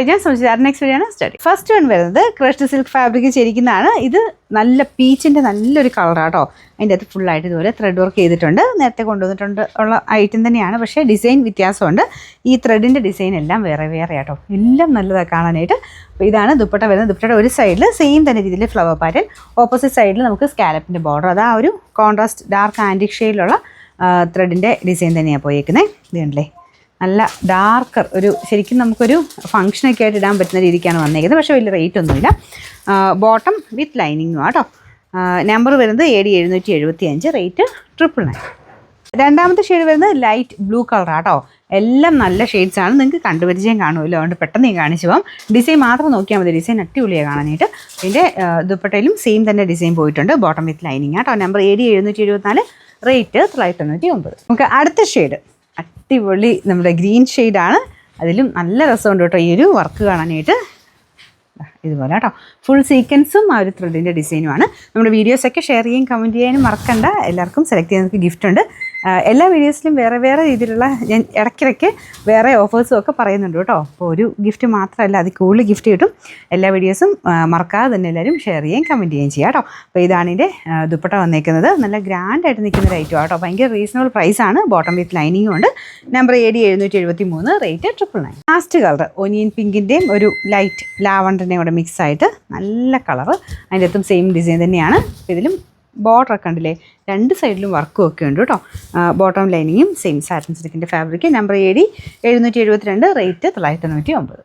ഞാൻ സംശയിച്ചാറ് next video ആണ് study. First one വരുന്നത് ക്രഷ്ഡ് സിൽക്ക് ഫാബ്രിക് ശരിക്കുന്നതാണ്. ഇത് നല്ല പീച്ചിൻ്റെ നല്ലൊരു കളറാട്ടോ. അതിൻ്റെ അകത്ത് ഫുള്ളായിട്ട് ഇതുപോലെ ത്രെഡ് വർക്ക് ചെയ്തിട്ടുണ്ട്. നേരത്തെ കൊണ്ടുവന്നിട്ടുണ്ട് ഉള്ള ഐറ്റം തന്നെയാണ്, പക്ഷേ ഡിസൈൻ വ്യത്യാസമുണ്ട്. ഈ ത്രെഡിൻ്റെ ഡിസൈൻ എല്ലാം വേറെ വേറെ ആട്ടോ, എല്ലാം നല്ലതാണ് കാണാനായിട്ട്. അപ്പോൾ ഇതാണ് ദുപ്പട്ട വരുന്നത്. ദുപ്പട്ടയുടെ ഒരു സൈഡിൽ സെയിം തന്നെ രീതിയിൽ ഫ്ലവർ പാറ്റേൺ, ഓപ്പോസിറ്റ് സൈഡിൽ നമുക്ക് സ്കാലപ്പിൻ്റെ ബോർഡർ. അത് ആ ഒരു കോൺട്രാസ്റ്റ് ഡാർക്ക് ആൻറ്റിക് ഷെയ്ഡിലുള്ള ത്രെഡിൻ്റെ ഡിസൈൻ തന്നെയാണ് പോയേക്കുന്നത്. ഇതുണ്ടല്ലേ, നല്ല ഡാർക്കർ ഒരു ശരിക്കും നമുക്കൊരു ഫങ്ഷനൊക്കെ ആയിട്ട് ഇടാൻ പറ്റുന്ന രീതിക്കാണ് വന്നേക്കുന്നത്. പക്ഷേ വലിയ റേറ്റ് ഒന്നുമില്ല. ബോട്ടം വിത്ത് ലൈനിങ്ങും ആട്ടോ. നമ്പർ വരുന്നത് AD 775, റേറ്റ് 999. രണ്ടാമത്തെ ഷെയ്ഡ് വരുന്നത് ലൈറ്റ് ബ്ലൂ കളറാട്ടോ. എല്ലാം നല്ല ഷെയ്ഡ്സാണ്, നിങ്ങൾക്ക് കണ്ടുപരിചയം കാണുമല്ലോ, അതുകൊണ്ട് പെട്ടെന്ന് കാണിച്ചു പോകാം. ഡിസൈൻ മാത്രം നോക്കിയാൽ മതി, ഡിസൈൻ അടിപൊളിയാണ് കാണാനായിട്ട്. ഇതിൻ്റെ ദുപ്പട്ടയിലും സെയിം തന്നെ ഡിസൈൻ പോയിട്ടുണ്ട്. ബോട്ടം വിത്ത് ലൈനിങ് ആട്ടോ. Number AD 774, rate 999. നമുക്ക് അടുത്ത ഷെയ്ഡ് അടിപൊളി നമ്മുടെ ഗ്രീൻ ഷെയ്ഡാണ്. അതിലും നല്ല രസമുണ്ട് കേട്ടോ ഈ ഒരു വർക്ക് കാണാനായിട്ട്. ഇതുപോലെ കേട്ടോ, ഫുൾ സീക്വൻസും ആ ഒരു ത്രെഡിൻ്റെ ഡിസൈനുമാണ്. നമ്മുടെ വീഡിയോസൊക്കെ ഷെയർ ചെയ്യാൻ കമൻറ്റ് ചെയ്യാനും മറക്കണ്ട. എല്ലാവർക്കും സെലക്ട് ചെയ്യാൻ ഗിഫ്റ്റ് ഉണ്ട്. എല്ലാ വീഡിയോസിലും വേറെ വേറെ രീതിയിലുള്ള ഞാൻ ഇടയ്ക്കിടയ്ക്ക് വേറെ ഓഫേഴ്സും ഒക്കെ പറയുന്നുണ്ട് കേട്ടോ. അപ്പോൾ ഒരു ഗിഫ്റ്റ് മാത്രമല്ല, അതിൽ കൂടുതൽ ഗിഫ്റ്റ് കിട്ടും. എല്ലാ വീഡിയോസും മറക്കാതെ തന്നെ എല്ലാവരും ഷെയർ ചെയ്യുകയും കമൻറ്റ് ചെയ്യുകയും ചെയ്യാം കേട്ടോ. അപ്പോൾ ഇതാണ് ഇതിൻ്റെ ദുപ്പട്ട വന്നേക്കുന്നത്. നല്ല ഗ്രാൻഡായിട്ട് നിൽക്കുന്ന ഒരു ഐറ്റം കേട്ടോ. ഭയങ്കര റീസണബിൾ പ്രൈസാണ്. ബോട്ടം വിത്ത് ലൈനിങ്ങും ഉണ്ട്. Number AD 773, rate 999. Last colour onion പിങ്കിൻ്റെയും ഒരു ലൈറ്റ് ലാവണ്ടറിൻ്റെയും കൂടെ മിക്സ് ആയിട്ട് നല്ല കളറ്. അതിൻ്റെ അകത്തും സെയിം ഡിസൈൻ തന്നെയാണ്. ഇതിലും ബോർഡറൊക്കെ ഉണ്ടല്ലേ, രണ്ട് സൈഡിലും വർക്കും ഒക്കെ ഉണ്ട് കേട്ടോ. ബോട്ടം ലൈനിങ്ങും സെയിം സാറ്റിൻ സിൽക്കിൻ്റെ ഫാബ്രിക്. Number AD 772, rate 999.